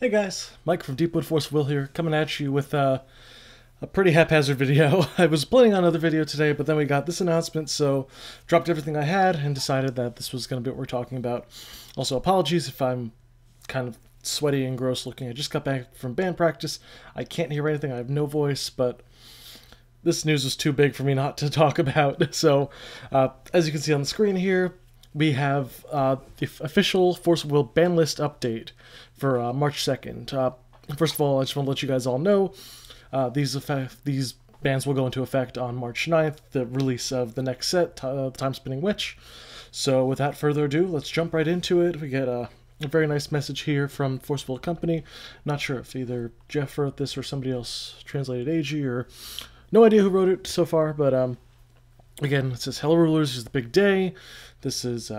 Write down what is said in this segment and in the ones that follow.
Hey guys, Mike from Deepwood Force Will here, coming at you with a pretty haphazard video. I was planning on another video today, but then we got this announcement, so dropped everything I had and decided that this was going to be what we're talking about. Also, apologies if I'm kind of sweaty and gross looking. I just got back from band practice. I can't hear anything, I have no voice, but this news was too big for me not to talk about. So, as you can see on the screen here, we have the official Force Will ban list update for March 2nd. First of all, I just want to let you guys all know these bans will go into effect on March 9th, the release of the next set, Time Spinning Witch. So without further ado, let's jump right into it. We get a very nice message here from Force Will Company. Not sure if either Jeff wrote this or somebody else translated AG, or no idea who wrote it so far, but again, it says, "Hello rulers, this is the big day. This is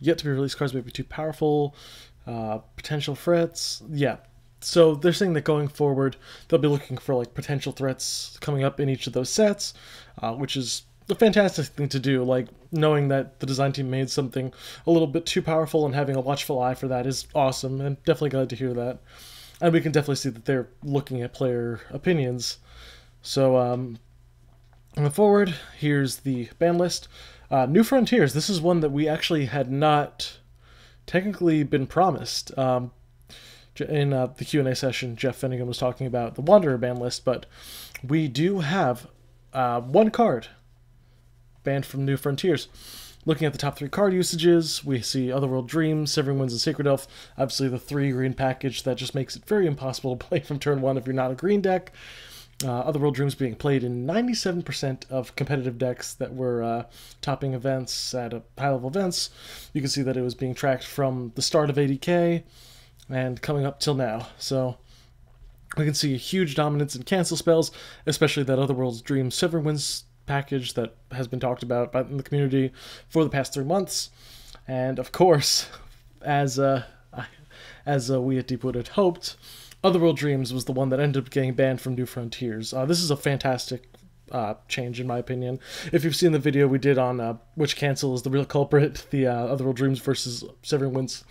yet to be released cards may be too powerful. Potential threats." Yeah. So they're saying that going forward, they'll be looking for like potential threats coming up in each of those sets, which is a fantastic thing to do. Like, knowing that the design team made something a little bit too powerful and having a watchful eye for that is awesome, and definitely glad to hear that. And we can definitely see that they're looking at player opinions. So, going forward, here's the ban list. New Frontiers. This is one that we actually had not technically been promised. In the Q&A session, Jeff Finnegan was talking about the Wanderer ban list, but we do have one card banned from New Frontiers. Looking at the top 3 card usages, we see Otherworld Dreams, Severing Winds, and Sacred Elf. Obviously the 3 green package that just makes it very impossible to play from turn 1 if you're not a green deck. Otherworld Dreams being played in 97% of competitive decks that were topping events at high-level events. You can see that it was being tracked from the start of 80K and coming up till now. So we can see a huge dominance in cancel spells, especially that Otherworld Dreams Severing Winds package that has been talked about in the community for the past 3 months. And of course, as we at Deepwood had hoped, Otherworld Dreams was the one that ended up getting banned from New Frontiers. This is a fantastic change, in my opinion. If you've seen the video we did on which cancel is the real culprit, the Otherworld Dreams versus Severing Winds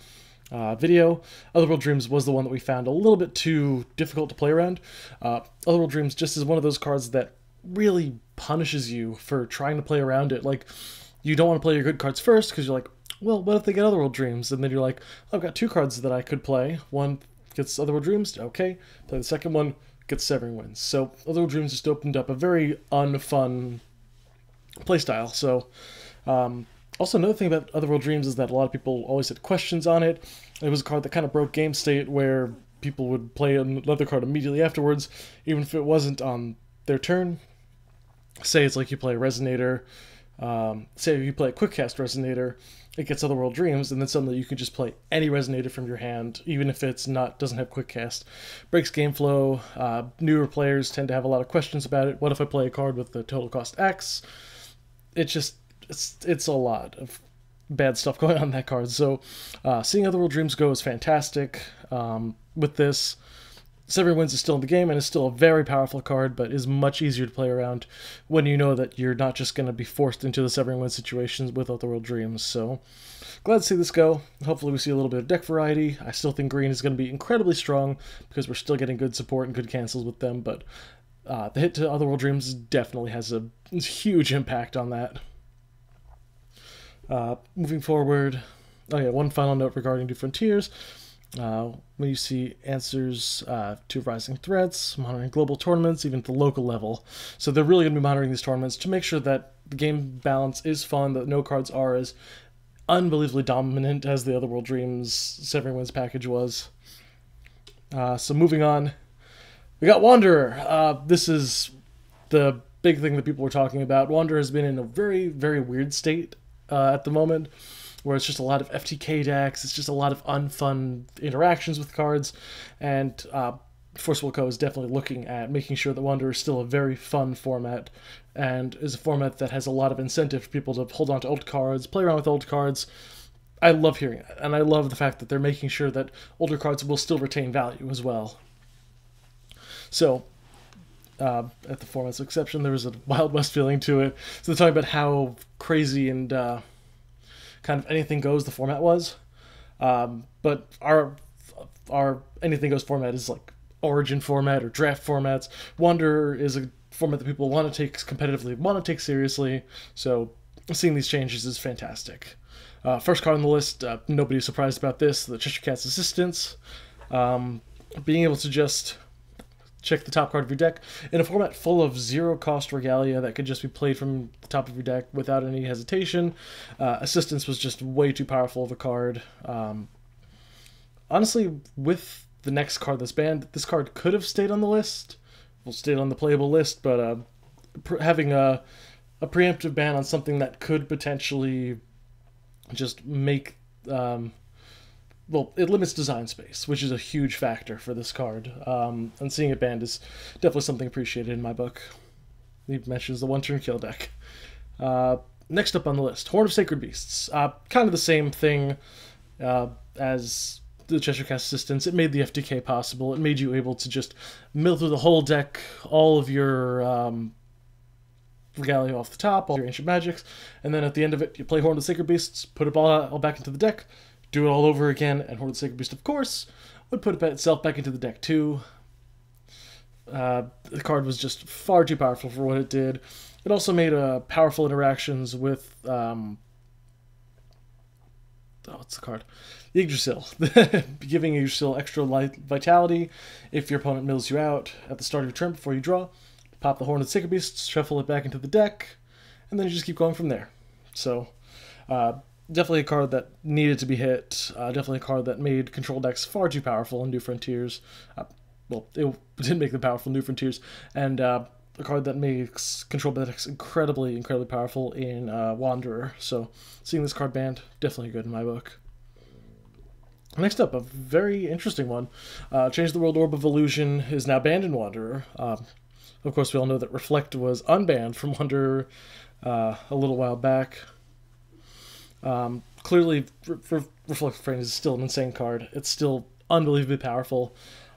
video, Otherworld Dreams was the one that we found a little bit too difficult to play around. Otherworld Dreams just is one of those cards that really punishes you for trying to play around it. Like, you don't want to play your good cards first because you're like, well, what if they get Otherworld Dreams? And then you're like, I've got 2 cards that I could play. One gets Otherworld Dreams, okay. Play the second one, gets Severing Winds. So Otherworld Dreams just opened up a very unfun playstyle. So, also another thing about Otherworld Dreams is that a lot of people always had questions on it. It was a card that kind of broke game state, where people would play another card immediately afterwards, even if it wasn't on their turn. Say it's like you play a Resonator, say you play a Quick Cast Resonator, it gets Otherworld Dreams, and then suddenly you can just play any Resonator from your hand, even if it's doesn't have Quick Cast. Breaks game flow. Newer players tend to have a lot of questions about it. What if I play a card with the total cost X? It's a lot of bad stuff going on in that card. So seeing Otherworld Dreams go is fantastic. With this, Severing Winds is still in the game and is still a very powerful card, but is much easier to play around when you know that you're not just going to be forced into the Severing Winds situations with Otherworld Dreams. So glad to see this go. Hopefully we see a little bit of deck variety. I still think green is going to be incredibly strong because we're still getting good support and good cancels with them, but the hit to Otherworld Dreams definitely has a huge impact on that. Moving forward, one final note regarding New Frontiers. When you see answers to rising threats, monitoring global tournaments, even at the local level. So they're really going to be monitoring these tournaments to make sure that the game balance is fun, that no cards are as unbelievably dominant as the Otherworld Dreams Severing Winds package was. So moving on, we got Wanderer. This is the big thing that people were talking about. Wanderer has been in a very, very weird state at the moment, where it's just a lot of FTK decks, it's just a lot of unfun interactions with cards, and Force Will Co. is definitely looking at making sure that Wanderer is still a very fun format, and is a format that has a lot of incentive for people to hold on to old cards, play around with old cards. I love hearing it, and I love the fact that they're making sure that older cards will still retain value as well. So, at the format's exception, there was a Wild West feeling to it. So they're talking about how crazy and kind of anything goes the format was. But our anything goes format is like Origin format or draft formats. Wanderer is a format that people want to take competitively, want to take seriously. So seeing these changes is fantastic. First card on the list, nobody's surprised about this, the Cheshire Cat's Assistance. Being able to just check the top card of your deck in a format full of zero-cost regalia that could just be played from the top of your deck without any hesitation. Assistance was just way too powerful of a card. Honestly, with the next card that's banned, this card could have stayed on the list. Well, stayed on the playable list, but having a preemptive ban on something that could potentially just make... well, it limits design space, which is a huge factor for this card. And seeing it banned is definitely something appreciated in my book. He mentions the one-turn kill deck. Next up on the list, Horn of Sacred Beasts. Kind of the same thing as the Cheshire Cat's Assistance. It made the FTK possible. It made you able to just mill through the whole deck, all of your regalia off the top, all your ancient magics, and then at the end of it, you play Horn of Sacred Beasts, put it all back into the deck, do it all over again, and Horn of Sacred Beast, of course, would put itself back into the deck too. The card was just far too powerful for what it did. It also made powerful interactions with... what's the card? Yggdrasil. Giving Yggdrasil extra vitality if your opponent mills you out at the start of your turn before you draw. Pop the Horn of Sacred Beast, shuffle it back into the deck, and then you just keep going from there. So, definitely a card that needed to be hit. Definitely a card that made control decks far too powerful in New Frontiers. Well, it didn't make them powerful in New Frontiers. And a card that makes control decks incredibly, incredibly powerful in Wanderer. So seeing this card banned, definitely good in my book. Next up, a very interesting one. Change the World Orb of Illusion is now banned in Wanderer. Of course, we all know that Reflect was unbanned from Wanderer a little while back. Clearly, Reflect Frame is still an insane card. It's still unbelievably powerful.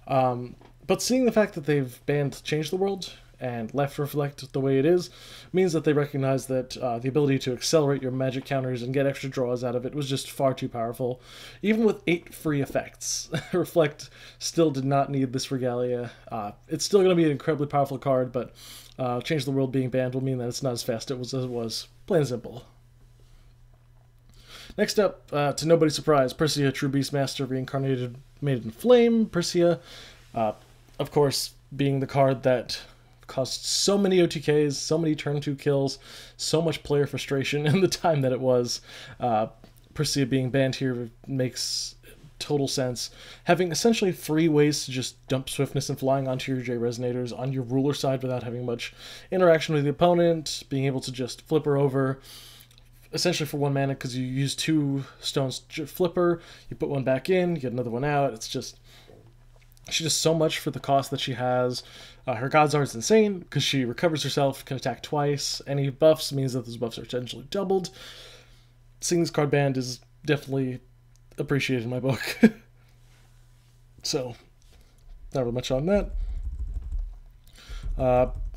But seeing the fact that they've banned Change the World and left Reflect the way it is means that they recognize that the ability to accelerate your magic counters and get extra draws out of it was just far too powerful. Even with 8 free effects, Reflect still did not need this regalia. It's still going to be an incredibly powerful card, but Change the World being banned will mean that it's not as fast as it was. Plain and simple. Next up, to nobody's surprise, Persia, True Beastmaster, Reincarnated Maiden Flame. Persia, of course, being the card that caused so many OTKs, so many turn 2 kills, so much player frustration in the time that it was. Persia being banned here makes total sense. Having essentially 3 ways to just dump Swiftness and Flying onto your J Resonators on your ruler side without having much interaction with the opponent, being able to just flip her over, essentially for 1 mana, because you use 2 stones to flip her, you put 1 back in, you get another 1 out. It's just... she does so much for the cost that she has. Her God's Art is insane, because she recovers herself, can attack twice. Any buffs means that those buffs are essentially doubled. Seeing this card banned is definitely appreciated in my book. So, not really much on that.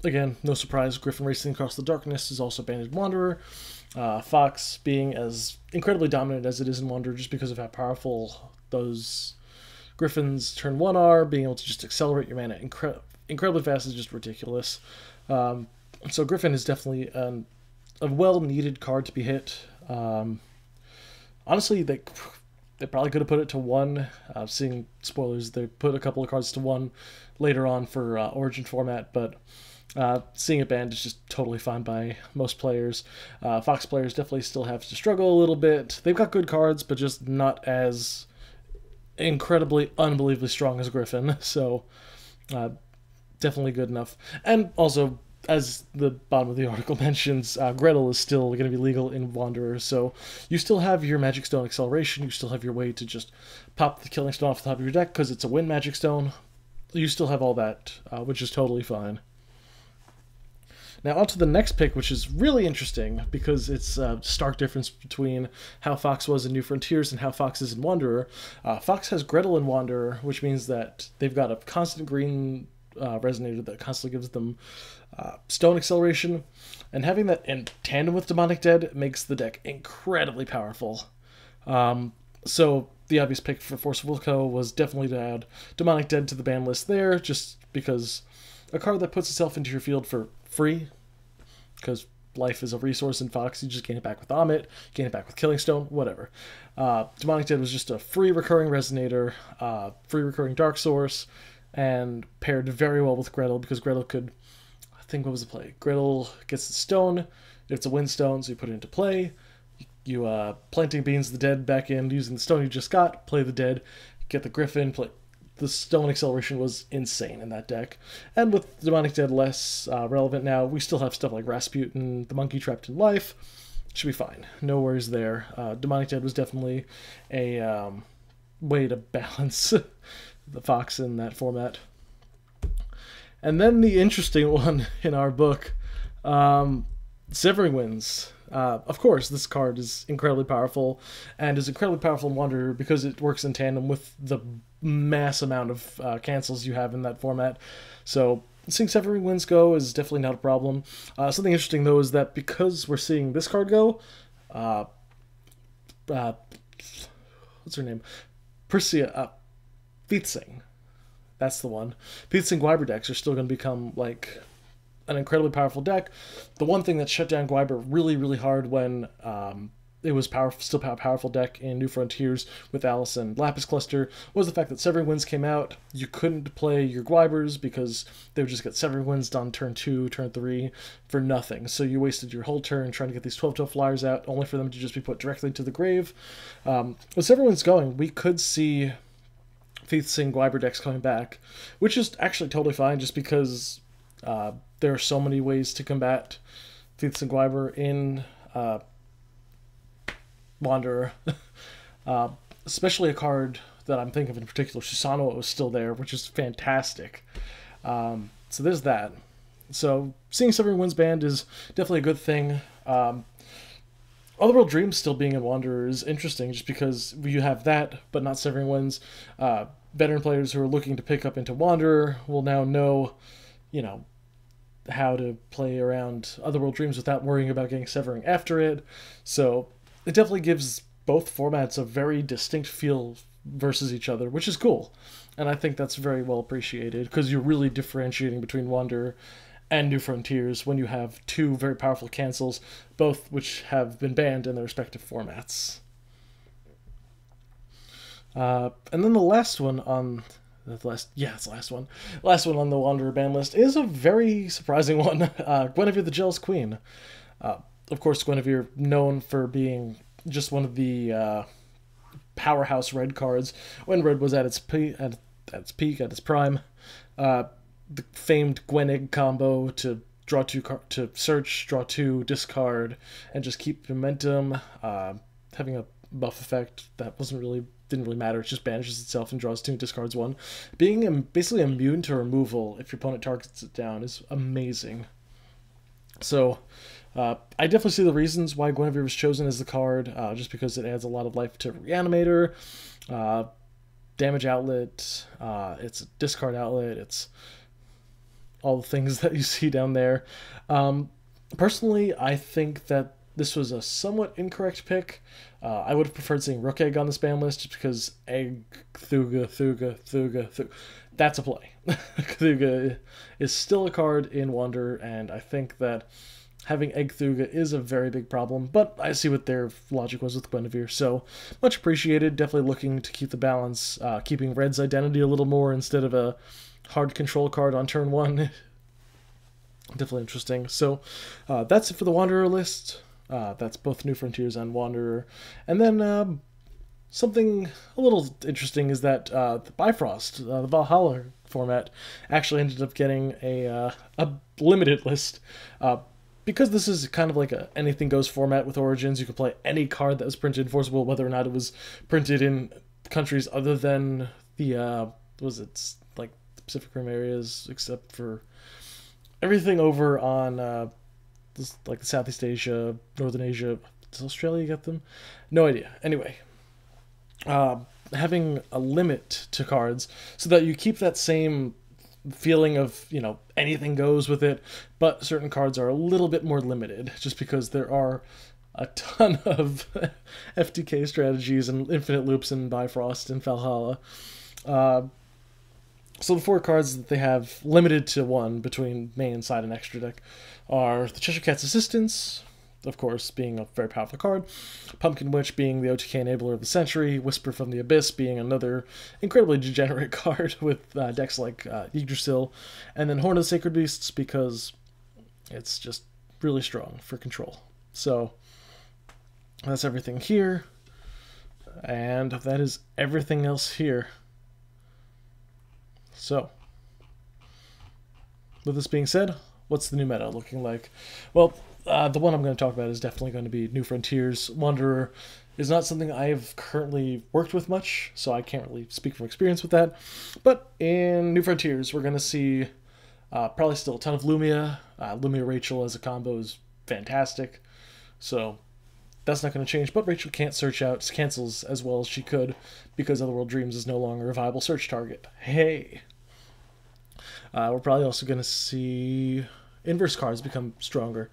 Again, no surprise, Griffin Racing Across the Darkness is also banned in Wanderer. Fox being as incredibly dominant as it is in Wanderer just because of how powerful those Griffins turn 1 are, being able to just accelerate your mana incredibly fast is just ridiculous. So Griffin is definitely a well-needed card to be hit. Honestly, they probably could have put it to 1. Seeing spoilers, they put a couple of cards to 1 later on for Origin format, but seeing it banned is just totally fine by most players. Fox players definitely still have to struggle a little bit. They've got good cards, but just not as incredibly, unbelievably strong as Griffin, so definitely good enough. And also, as the bottom of the article mentions, Gretel is still going to be legal in Wanderer, so you still have your Magic Stone acceleration, you still have your way to just pop the Killing Stone off the top of your deck because it's a win Magic Stone. You still have all that, which is totally fine. Now on to the next pick, which is really interesting because it's a stark difference between how Fox was in New Frontiers and how Fox is in Wanderer. Fox has Gretel in Wanderer, which means that they've got a constant green resonator that constantly gives them stone acceleration, and having that in tandem with Demonic Dead makes the deck incredibly powerful. So the obvious pick for Force Wilco was definitely to add Demonic Dead to the ban list there, just because a card that puts itself into your field for free, because life is a resource in Fox, you just gain it back with Amit, gain it back with Killing Stone, whatever. Demonic Dead was just a free recurring Resonator, free recurring Dark Source, and paired very well with Gretel, because Gretel could, I think, what was the play? Gretel gets the stone, it's a Windstone, so you put it into play. You planting Beans the Dead back in using the stone you just got, play the dead, get the Griffin, play. The stone acceleration was insane in that deck. And with Demonic Dead less relevant now, we still have stuff like Rasputin, the Monkey Trapped in Life. Should be fine. No worries there. Demonic Dead was definitely a way to balance the Fox in that format. And then the interesting one in our book, Severing Winds. Of course, this card is incredibly powerful, and is incredibly powerful in Wanderer because it works in tandem with the mass amount of cancels you have in that format. So seeing Severing Winds go is definitely not a problem. Something interesting, though, is that because we're seeing this card go, what's her name? Persia, Feetsing. That's the one. Feetsing Gwyber decks are still going to become, like, an incredibly powerful deck. The one thing that shut down Gwyber really, really hard when it was still a powerful deck in New Frontiers with Alice and Lapis Cluster was the fact that Severing Winds came out. You couldn't play your Gwybers because they would just get Severing Winds done turn 2, turn 3 for nothing. So you wasted your whole turn trying to get these 12-12 flyers out, only for them to just be put directly to the grave. With Severing Winds going, we could see Feetsing Gwyber decks coming back, which is actually totally fine just because there are so many ways to combat Feetsing Gwyber in Wanderer. Especially a card that I'm thinking of in particular, Shisano was still there, which is fantastic. So there's that. So seeing Severing Winds banned is definitely a good thing. Otherworld Dreams still being in Wanderer is interesting just because you have that, but not Severing Winds. Veteran players who are looking to pick up into Wanderer will now know, how to play around Otherworld Dreams without worrying about getting Severing after it. So it definitely gives both formats a very distinct feel versus each other, which is cool. And I think that's very well appreciated because you're really differentiating between Wanderer and New Frontiers when you have two very powerful cancels, both which have been banned in their respective formats. And then the last one on it's the last one. Last one on the Wanderer ban list is a very surprising one. Guinevere the Jealous Queen. Of course, Guinevere known for being just one of the powerhouse red cards when red was at its peak, at its prime. The famed Gwenig combo to draw 2 to search, draw 2, discard, and just keep momentum. Having a buff effect that didn't really matter. It just banishes itself and draws 2, discards 1. Being basically immune to removal if your opponent targets it down is amazing. So I definitely see the reasons why Guinevere was chosen as the card, just because it adds a lot of life to Reanimator, damage outlet, it's a discard outlet, it's all the things that you see down there. Personally, I think that this was a somewhat incorrect pick. I would have preferred seeing Rook Egg on this ban list just because Egg, Thuga, that's a play. Thuga is still a card in Wanderer, and I think that having Egg Thuga is a very big problem, but I see what their logic was with Guinevere, so much appreciated. Definitely looking to keep the balance, keeping Red's identity a little more instead of a hard control card on turn 1. Definitely interesting. So that's it for the Wanderer list. That's both New Frontiers and Wanderer. And then something a little interesting is that the Bifrost, the Valhalla format, actually ended up getting a limited list. Because this is kind of like a anything goes format with Origins, you can play any card that was printed in Forcible, whether or not it was printed in countries other than the, like the Pacific Rim areas, except for everything over on like the Southeast Asia, Northern Asia. Does Australia get them? No idea. Anyway, having a limit to cards so that you keep that same feeling of, anything goes with it, but certain cards are a little bit more limited just because there are a ton of FTK strategies and infinite loops in Bifrost and Valhalla. So the 4 cards that they have limited to 1 between main, side, and extra deck are the Cheshire Cat's Assistance, of course, being a very powerful card, Pumpkin Witch being the OTK enabler of the century, Whisper from the Abyss being another incredibly degenerate card with decks like Yggdrasil, and then Horn of the Sacred Beasts because it's just really strong for control. So that's everything here, and that is everything else here. So, with this being said, what's the new meta looking like? Well, the one I'm going to talk about is definitely going to be New Frontiers. Wanderer is not something I have currently worked with much, so I can't really speak from experience with that. But in New Frontiers, we're going to see probably still a ton of Lumia. Lumia Rachel as a combo is fantastic, so that's not going to change. But Rachel can't search out cancels as well as she could because Otherworld Dreams is no longer a viable search target. Hey! We're probably also going to see inverse cards become stronger.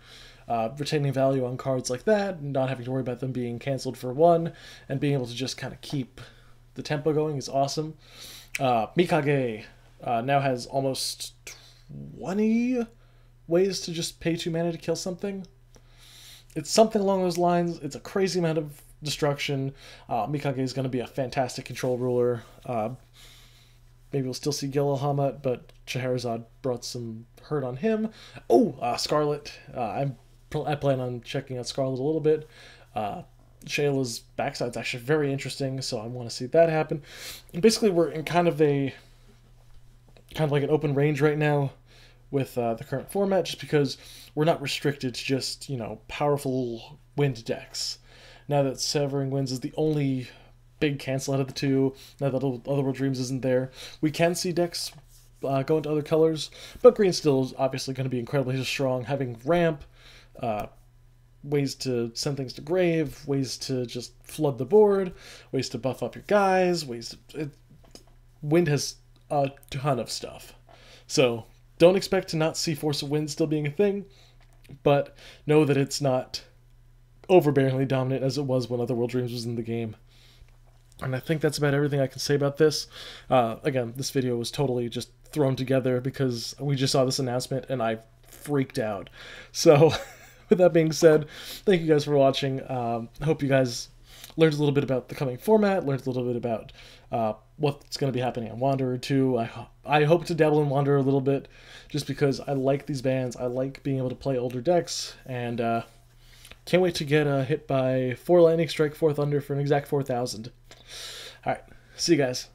Retaining value on cards like that, not having to worry about them being canceled for 1, and being able to just kind of keep the tempo going is awesome. Mikage now has almost 20 ways to just pay 2 mana to kill something. It's something along those lines. It's a crazy amount of destruction. Mikage is going to be a fantastic control ruler. Maybe we'll still see Gil Alhamut, but Scheherazade brought some hurt on him. Oh, Scarlet. I plan on checking out Scarlet a little bit. Shayla's backside's actually very interesting, so I want to see that happen. And basically, we're in kind of like an open range right now with the current format, just because we're not restricted to just, powerful wind decks. Now that Severing Winds is the only big cancel out of the 2, now that Otherworld Dreams isn't there, we can see decks go into other colors, but green still is obviously going to be incredibly strong, having ramp, ways to send things to grave, ways to just flood the board, ways to buff up your guys, Wind has a ton of stuff. So don't expect to not see Force of Wind still being a thing, but know that it's not overbearingly dominant as it was when Otherworld Dreams was in the game. And I think that's about everything I can say about this. Again, this video was totally just thrown together because we just saw this announcement and I freaked out. So, with that being said, thank you guys for watching. I hope you guys learned a little bit about the coming format, learned a little bit about what's going to be happening on Wanderer 2. I hope to dabble in Wanderer a little bit just because I like these bans. I like being able to play older decks, and can't wait to get hit by 4 Lightning Strike, 4 Thunder for an exact 4,000. Alright, see you guys.